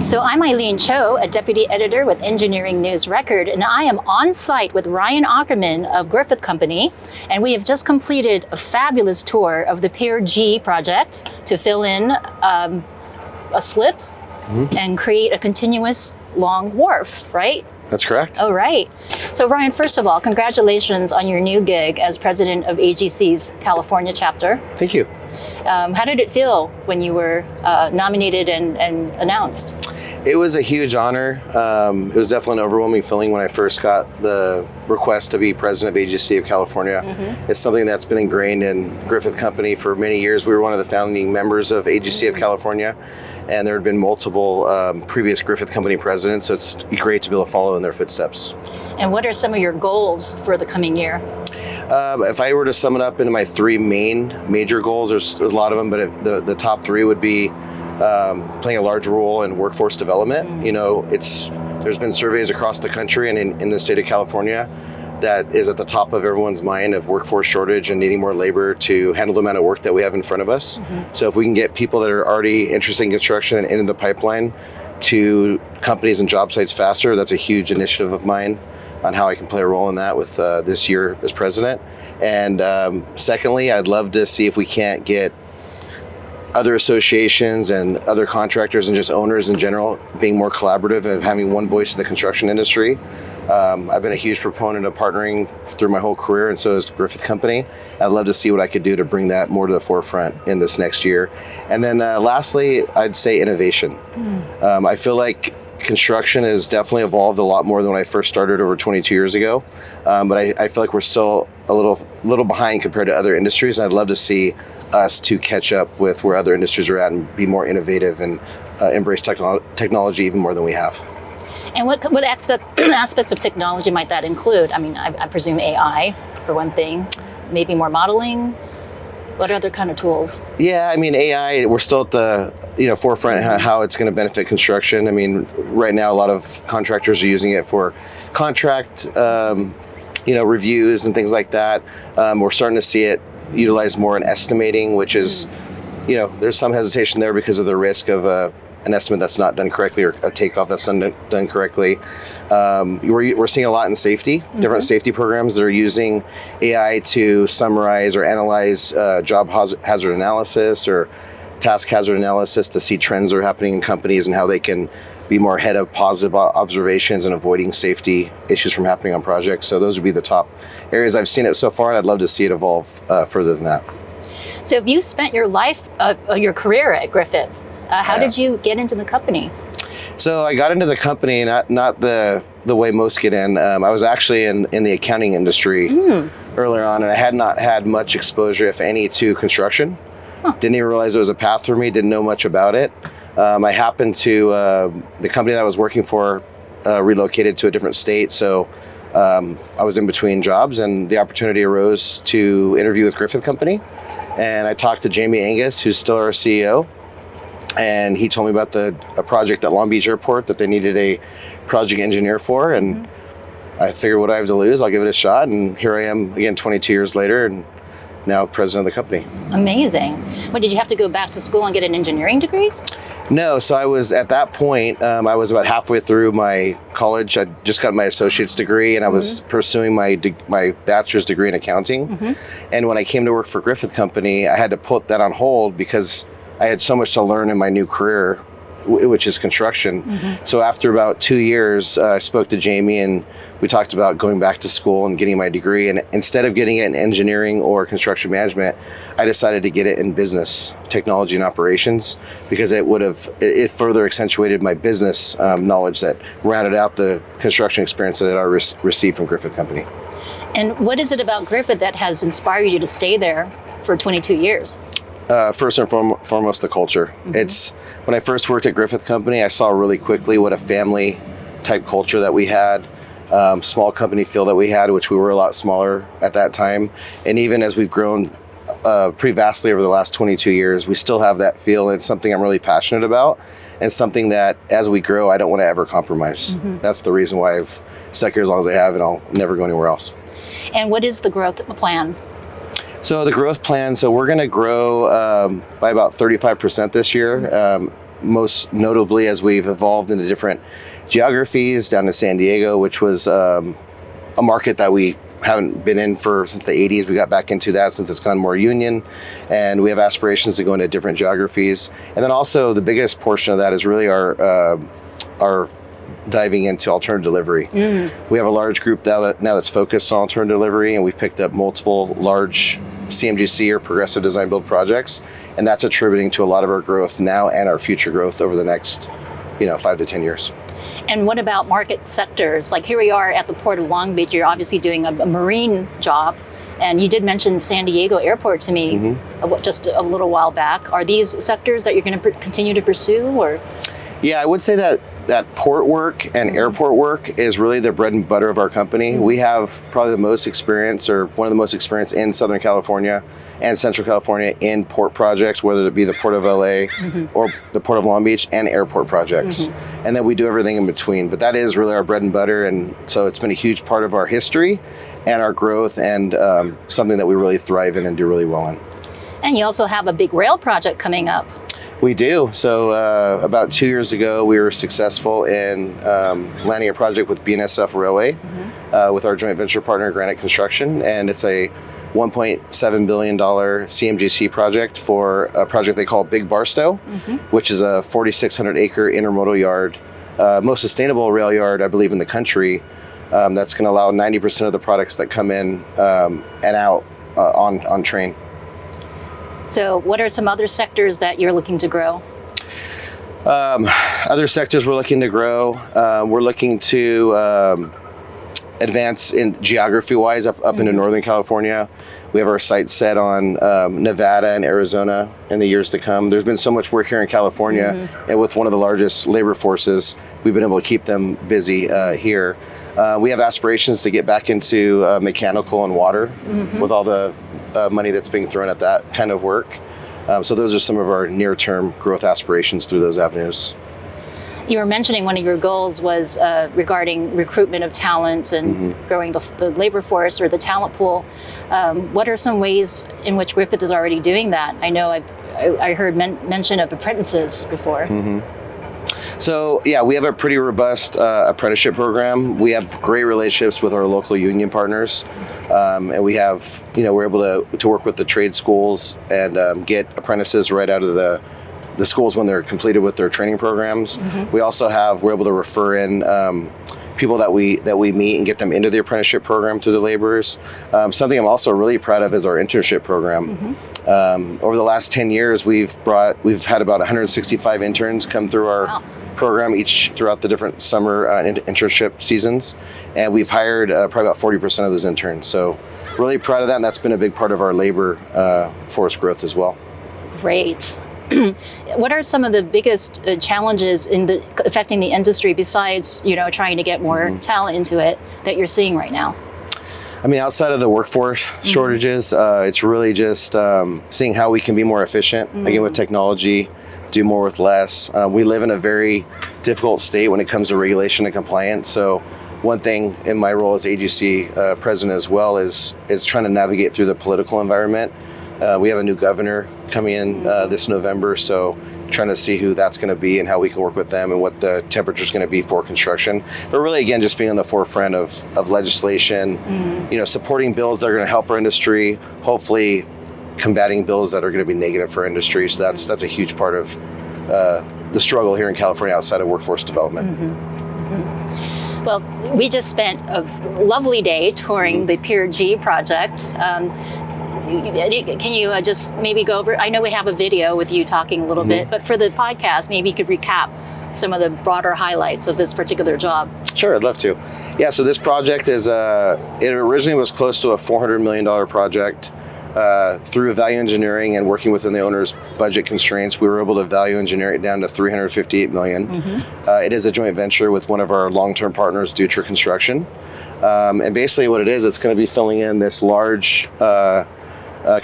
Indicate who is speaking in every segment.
Speaker 1: So I'm Aileen Cho, a deputy editor with Engineering News Record, and I am on site with Ryan Aukerman of Griffith Company, and we have just completed a fabulous tour of the Pier G project to fill in a slip and create a continuous long wharf, right?
Speaker 2: That's correct.
Speaker 1: Oh, right. So Ryan, first of all, congratulations on your new gig as president of AGC's California chapter.
Speaker 2: Thank you.
Speaker 1: How did it feel when you were nominated and announced?
Speaker 2: It was a huge honor. It was definitely an overwhelming feeling when I first got the request to be president of AGC of California. It's something that's been ingrained in Griffith Company for many years. We were one of the founding members of AGC of California, and there had been multiple previous Griffith Company presidents, so it's great to be able to follow in their footsteps.
Speaker 1: And what are some of your goals for the coming year?
Speaker 2: If I were to sum it up into my three major goals, there's a lot of them, but the top three would be playing a large role in workforce development. You know, there's been surveys across the country and in the state of California that is at the top of everyone's mind of workforce shortage and needing more labor to handle the amount of work that we have in front of us. So if we can get people that are already interested in construction and in the pipeline to companies and job sites faster, that's a huge initiative of mine on how I can play a role in that with this year as president. And secondly, I'd love to see if we can't get other associations and other contractors and just owners in general being more collaborative and having one voice in the construction industry. I've been a huge proponent of partnering through my whole career, and so is Griffith Company. I'd love to see what I could do to bring that more to the forefront in this next year. And then lastly, I'd say innovation. I feel like construction has definitely evolved a lot more than when I first started over 22 years ago, but I feel like we're still a little behind compared to other industries, and I'd love to see us to catch up with where other industries are at and be more innovative and embrace technology even more than we have.
Speaker 1: And what aspects of technology might that include? I mean, I presume AI, for one thing, maybe more modeling. What other kind of tools? Yeah,
Speaker 2: I mean, AI, we're still at the forefront of how it's going to benefit construction. I mean, right now, a lot of contractors are using it for contract, reviews and things like that. We're starting to see it utilized more in estimating, which is, there's some hesitation there because of the risk of an estimate that's not done correctly or a takeoff that's done correctly. We're seeing a lot in safety, different safety programs that are using AI to summarize or analyze job hazard analysis or task hazard analysis to see trends that are happening in companies and how they can be more ahead of positive observations and avoiding safety issues from happening on projects. So those would be the top areas I've seen it so far. I'd love to see it evolve further than that.
Speaker 1: So if you spent your life, your career at Griffith, how did you get into the company?
Speaker 2: So I got into the company, not the way most get in. I was actually in the accounting industry earlier on, and I had not had much exposure, if any, to construction. Didn't even realize it was a path for me, didn't know much about it. I happened to, the company that I was working for relocated to a different state, so I was in between jobs, and the opportunity arose to interview with Griffith Company. And I talked to Jamie Angus, who's still our CEO, and he told me about a project at Long Beach Airport that they needed a project engineer for, and I figured what I have to lose, I'll give it a shot, and here I am again 22 years later and now president of the company. Amazing.
Speaker 1: What, did you have to go back to school and get an engineering degree?
Speaker 2: No, so I was at that point, I was about halfway through my college. I just got my associate's degree, and I was pursuing my bachelor's degree in accounting. And when I came to work for Griffith Company, I had to put that on hold because I had so much to learn in my new career, which is construction. So after about 2 years, I spoke to Jamie and we talked about going back to school and getting my degree. And instead of getting it in engineering or construction management, I decided to get it in business, technology and operations, because it further accentuated my business knowledge that rounded out the construction experience that I received from Griffith Company.
Speaker 1: And what is it about Griffith that has inspired you to stay there for 22 years?
Speaker 2: First and foremost, the culture. It's when I first worked at Griffith Company, I saw really quickly what a family type culture that we had, small company feel that we had, which we were a lot smaller at that time. And even as we've grown pretty vastly over the last 22 years, we still have that feel. And it's something I'm really passionate about and something that as we grow, I don't want to ever compromise. That's the reason why I've stuck here as long as I have, and I'll never go anywhere else.
Speaker 1: And what is the growth plan?
Speaker 2: So the growth plan, so we're going to grow by about 35% this year. most notably as we've evolved into different geographies down to San Diego, which was a market that we haven't been in since the 80s. We got back into that since it's gone more union, and we have aspirations to go into different geographies. And then also the biggest portion of that is really our diving into alternative delivery. We have a large group now that's focused on alternative delivery, and we've picked up multiple large CMGC or progressive design build projects, and that's attributing to a lot of our growth now and our future growth over the next 5 to 10 years.
Speaker 1: And what about market sectors? Like here we are at the Port of Long Beach. You're obviously doing a marine job. And you did mention San Diego Airport to me just a little while back. Are these sectors that you're going to continue to pursue? Or?
Speaker 2: Yeah, I would say that port work and airport work is really the bread and butter of our company. We have probably the most experience, or one of the most experience in Southern California and Central California in port projects, whether it be the Port of LA or the Port of Long Beach, and airport projects. And then we do everything in between. But that is really our bread and butter. And so it's been a huge part of our history and our growth, and something that we really thrive in and do really well in.
Speaker 1: And you also have a big rail project coming up.
Speaker 2: We do. So about 2 years ago, we were successful in landing a project with BNSF Railway with our joint venture partner, Granite Construction. And it's a $1.7 billion CMGC project for a project they call Big Barstow, which is a 4,600 acre intermodal yard, most sustainable rail yard, I believe, in the country. That's going to allow 90% of the products that come in and out on train.
Speaker 1: So what are some other sectors that you're looking to grow?
Speaker 2: Other sectors we're looking to grow. We're looking to advance in geography-wise up into Northern California. We have our sights set on Nevada and Arizona in the years to come. There's been so much work here in California, and with one of the largest labor forces, we've been able to keep them busy here. We have aspirations to get back into mechanical and water with all the money that's being thrown at that kind of work. So those are some of our near-term growth aspirations through those avenues.
Speaker 1: You were mentioning one of your goals was regarding recruitment of talent and growing the labor force or the talent pool. What are some ways in which Griffith is already doing that? I know I heard mention of apprentices before.
Speaker 2: So yeah, we have a pretty robust apprenticeship program. We have great relationships with our local union partners, and we have, we're able to work with the trade schools and get apprentices right out of the schools when they're completed with their training programs. We're able to refer in people that we meet and get them into the apprenticeship program through the laborers. Something I'm also really proud of is our internship program. Over the last 10 years, we've had about 165 interns come through our program throughout the different summer internship seasons, and we've hired probably about 40% of those interns. So really proud of that, and that's been a big part of our labor force growth as well.
Speaker 1: Great. What are some of the biggest challenges affecting the industry besides, trying to get more talent into it that you're seeing right now?
Speaker 2: I mean, outside of the workforce shortages, it's really just seeing how we can be more efficient, again, with technology, do more with less. We live in a very difficult state when it comes to regulation and compliance. So one thing in my role as AGC president as well is trying to navigate through the political environment. We have a new governor coming in this November, so trying to see who that's going to be and how we can work with them and what the temperature is going to be for construction. But really, again, just being on the forefront of legislation, supporting bills that are going to help our industry, hopefully combating bills that are going to be negative for industry. So that's a huge part of the struggle here in California outside of workforce development.
Speaker 1: Well, we just spent a lovely day touring the Pier G project. Can you just maybe go over, I know we have a video with you talking a little bit, but for the podcast, maybe you could recap some of the broader highlights of this particular job.
Speaker 2: Sure, I'd love to. Yeah, so this project it originally was close to a $400 million project. Through value engineering and working within the owner's budget constraints, we were able to value engineer it down to $358 million. It is a joint venture with one of our long-term partners, Dutra Construction. And basically what it is, it's going to be filling in this large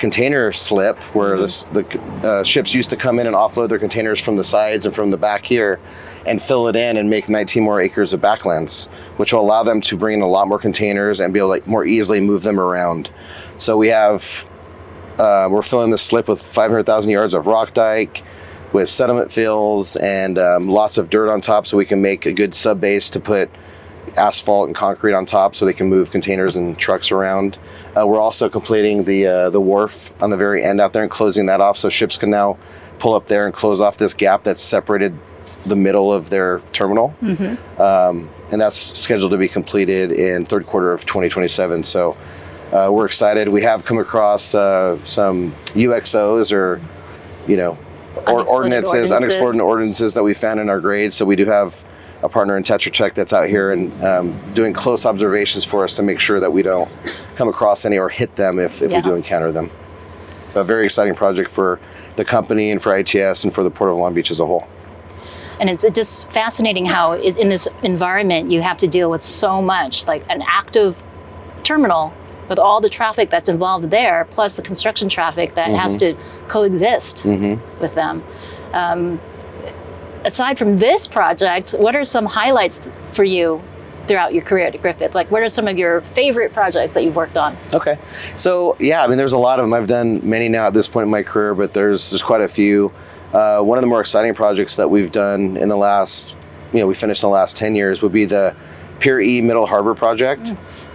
Speaker 2: container slip where the ships used to come in and offload their containers from the sides and from the back here and fill it in and make 19 more acres of backlands, which will allow them to bring in a lot more containers and be able to more easily move them around. So we're filling the slip with 500,000 yards of rock dike, with settlement fills and lots of dirt on top, so we can make a good sub base to put asphalt and concrete on top, so they can move containers and trucks around. We're also completing the wharf on the very end out there and closing that off, so ships can now pull up there and close off this gap that's separated the middle of their terminal. And that's scheduled to be completed in third quarter of 2027. So we're excited. We have come across some UXOs, or unexploded ordinances that we found in our grades. So we do have a partner in Tetra Tech that's out here and doing close observations for us to make sure that we don't come across any or hit them if we do encounter them. A very exciting project for the company and for ITS and for the Port of Long Beach as a whole.
Speaker 1: And it's just fascinating how in this environment you have to deal with so much, like an active terminal with all the traffic that's involved there, plus the construction traffic that has to coexist with them. Aside from this project, what are some highlights for you throughout your career at Griffith? Like, what are some of your favorite projects that you've worked on? Okay,
Speaker 2: so yeah, I mean, there's a lot of them. I've done many now at this point in my career, but there's quite a few. One of the more exciting projects that we've done in the last, we finished in the last 10 years would be the Pier E Middle Harbor project.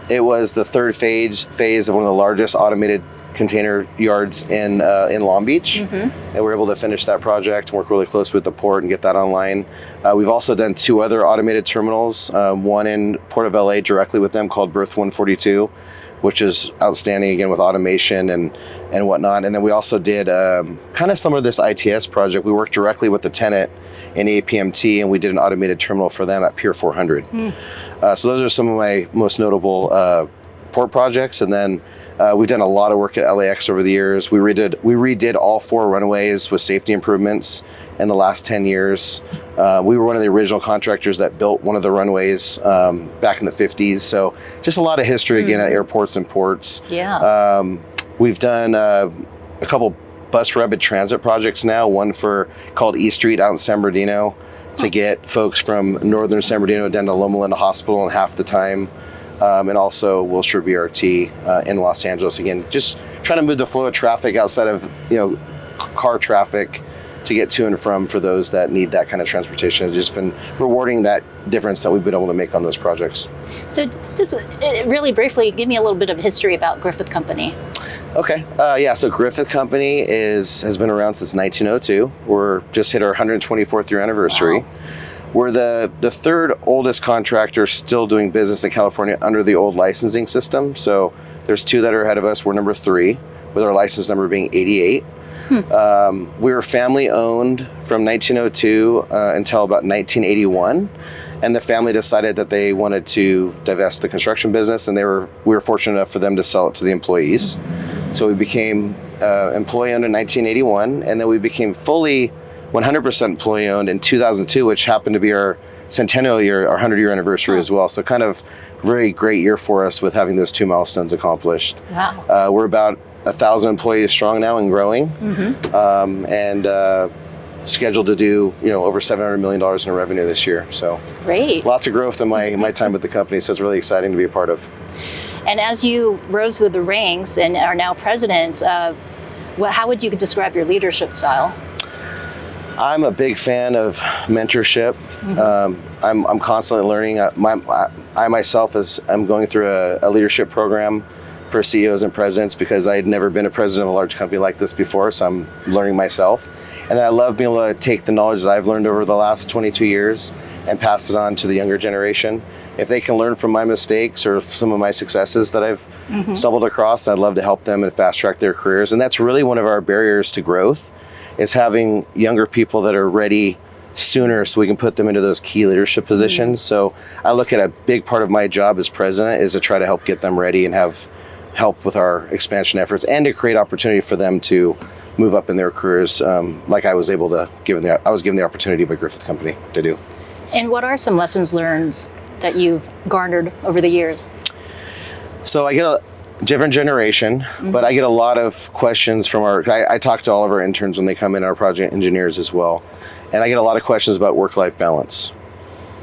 Speaker 2: It was the third phase of one of the largest automated container yards in Long Beach. And we're able to finish that project and work really close with the port and get that online. We've also done 2 other automated terminals, one in Port of LA directly with them called Berth 142, which is outstanding again with automation and whatnot. And then we also did kind of some of this ITS project. We worked directly with the tenant in APMT, and we did an automated terminal for them at Pier 400. So those are some of my most notable port projects. And then we've done a lot of work at LAX over the years. We redid all 4 runways with safety improvements in the last 10 years. We were one of the original contractors that built one of the runways back in the 50s. So just a lot of history again at airports and ports. We've done a couple bus rapid transit projects now, one called E Street out in San Bernardino to get folks from northern San Bernardino down to Loma Linda Hospital in half the time. And also Wilshire BRT in Los Angeles. Again, just trying to move the flow of traffic outside of car traffic to get to and from for those that need that kind of transportation. It's just been rewarding that difference that we've been able to make on those projects.
Speaker 1: So just really briefly, give me a little bit of history about Griffith Company.
Speaker 2: Okay, so Griffith Company has been around since 1902. We're just hit our 124th year anniversary. Wow. We're the third oldest contractor still doing business in California under the old licensing system. So there's 2 that are ahead of us. We're number 3, with our license number being 88. We were family owned from 1902 until about 1981. And the family decided that they wanted to divest the construction business, and we were fortunate enough for them to sell it to the employees. So we became employee owned in 1981, and then we became fully 100% employee owned in 2002, which happened to be our centennial year, our 100-year anniversary as well. So kind of very great year for us with having those 2 milestones accomplished.
Speaker 1: Wow.
Speaker 2: We're about 1,000 employees strong now and growing, and scheduled to do over $700 million in revenue this year. So
Speaker 1: great.
Speaker 2: Lots of growth in my time with the company. So it's really exciting to be a part of.
Speaker 1: And as you rose with the ranks and are now president, how would you describe your leadership style?
Speaker 2: I'm a big fan of mentorship. I'm constantly learning. I myself I'm going through a leadership program for CEOs and presidents because I had never been a president of a large company like this before, so I'm learning myself. And then I love being able to take the knowledge that I've learned over the last 22 years and pass it on to the younger generation. If they can learn from my mistakes or some of my successes that I've stumbled across, I'd love to help them and fast track their careers. And that's really one of our barriers to growth, is having younger people that are ready sooner so we can put them into those key leadership positions. So I look at a big part of my job as president is to try to help get them ready and have help with our expansion efforts and to create opportunity for them to move up in their careers, like I was able to I was given the opportunity by Griffith Company to do.
Speaker 1: And what are some lessons learned that you've garnered over the years?
Speaker 2: So I get a different generation, but I get a lot of questions from I talk to all of our interns when they come in, our project engineers as well. And I get a lot of questions about work-life balance.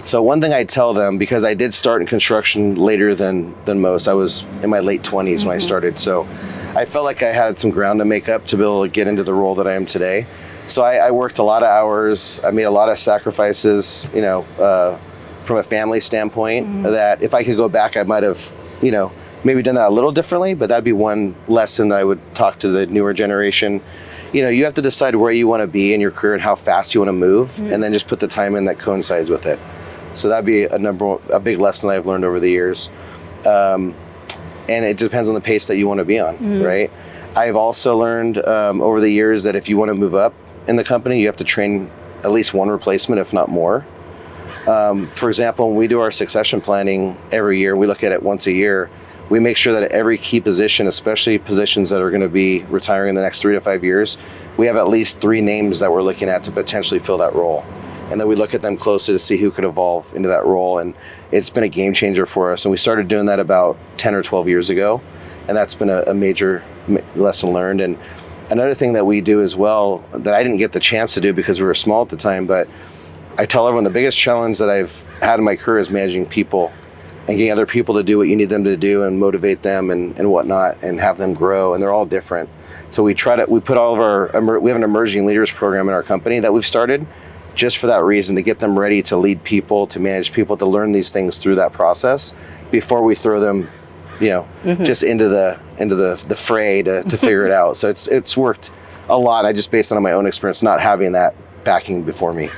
Speaker 2: So one thing I tell them, because I did start in construction later than most, I was in my late 20s when I started. So I felt like I had some ground to make up to be able to get into the role that I am today. So I worked a lot of hours. I made a lot of sacrifices, from a family standpoint, that if I could go back, I might have, maybe done that a little differently, but that'd be one lesson that I would talk to the newer generation. You have to decide where you want to be in your career and how fast you want to move, and then just put the time in that coincides with it. So that'd be a big lesson that I've learned over the years. And it depends on the pace that you want to be on, right? I've also learned over the years that if you want to move up in the company, you have to train at least one replacement, if not more. For example, when we do our succession planning every year, we look at it once a year. We make sure that at every key position, especially positions that are going to be retiring in the next 3 to 5 years, we have at least 3 names that we're looking at to potentially fill that role. And then we look at them closely to see who could evolve into that role. And it's been a game changer for us. And we started doing that about 10 or 12 years ago. And that's been a major lesson learned. And another thing that we do as well that I didn't get the chance to do because we were small at the time, but I tell everyone the biggest challenge that I've had in my career is managing people and getting other people to do what you need them to do and motivate them and whatnot and have them grow. And they're all different. So we put all of we have an emerging leaders program in our company that we've started just for that reason, to get them ready to lead people, to manage people, to learn these things through that process before we throw them, just into the fray to figure it out. So it's worked a lot. I just based it on my own experience, not having that backing before me.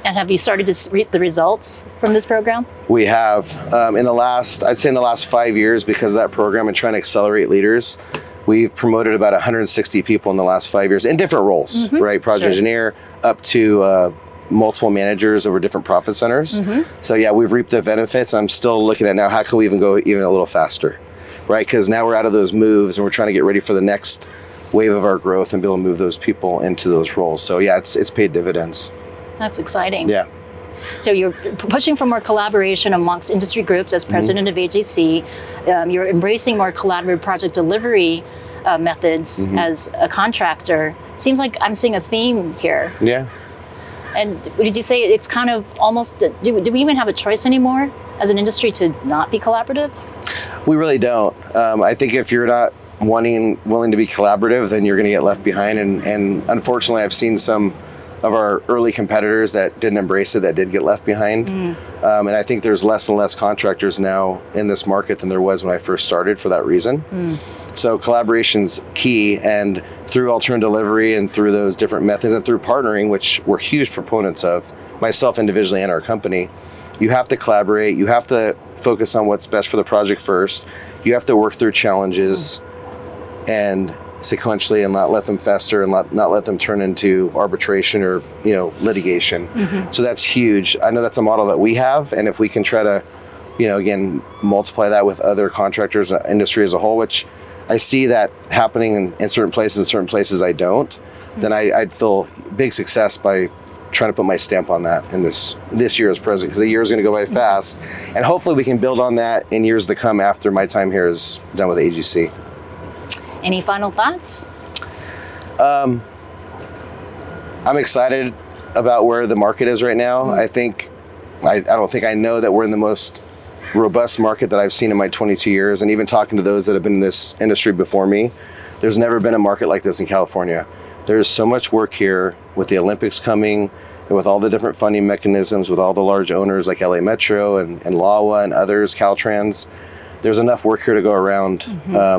Speaker 1: And have you started to reap the results from this program?
Speaker 2: We have. I'd say in the last 5 years, because of that program and trying to accelerate leaders, we've promoted about 160 people in the last 5 years in different roles, right? Project engineer up to multiple managers over different profit centers. So yeah, we've reaped the benefits. I'm still looking at now, how can we even go even a little faster, right? Because now we're out of those moves and we're trying to get ready for the next wave of our growth and be able to move those people into those roles. So yeah, it's paid dividends.
Speaker 1: That's exciting.
Speaker 2: Yeah.
Speaker 1: So you're pushing for more collaboration amongst industry groups as president of AGC. You're embracing more collaborative project delivery methods as a contractor. Seems like I'm seeing a theme here.
Speaker 2: Yeah.
Speaker 1: And did you say it's kind of almost, do we even have a choice anymore as an industry to not be collaborative?
Speaker 2: We really don't. I think if you're not willing to be collaborative, then you're going to get left behind. And unfortunately, I've seen some of our early competitors that didn't embrace it, that did get left behind. And I think there's less and less contractors now in this market than there was when I first started for that reason. So collaboration's key, and through alternative delivery and through those different methods and through partnering, which we're huge proponents of, myself individually and our company, you have to collaborate. You have to focus on what's best for the project first. You have to work through challenges and sequentially, and not let them fester and not let them turn into arbitration or litigation. So that's huge. I know that's a model that we have, and if we can try to again multiply that with other contractors, industry as a whole, which I see that happening in certain places I don't, then I'd feel big success by trying to put my stamp on that in this year as president, because the year is going to go by fast, and hopefully we can build on that in years to come after my time here is done with AGC.
Speaker 1: Any final thoughts?
Speaker 2: I'm excited about where the market is right now. I don't think I know that we're in the most robust market that I've seen in my 22 years. And even talking to those that have been in this industry before me, there's never been a market like this in California. There's so much work here with the Olympics coming, and with all the different funding mechanisms, with all the large owners like LA Metro and LAWA and others, Caltrans. There's enough work here to go around.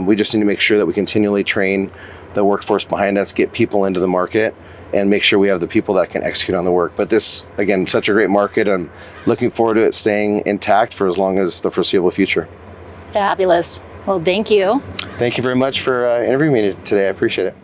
Speaker 2: We just need to make sure that we continually train the workforce behind us, get people into the market, and make sure we have the people that can execute on the work. But this, again, such a great market. I'm looking forward to it staying intact for as long as the foreseeable future.
Speaker 1: Fabulous. Well, thank you.
Speaker 2: Thank you very much for interviewing me today. I appreciate it.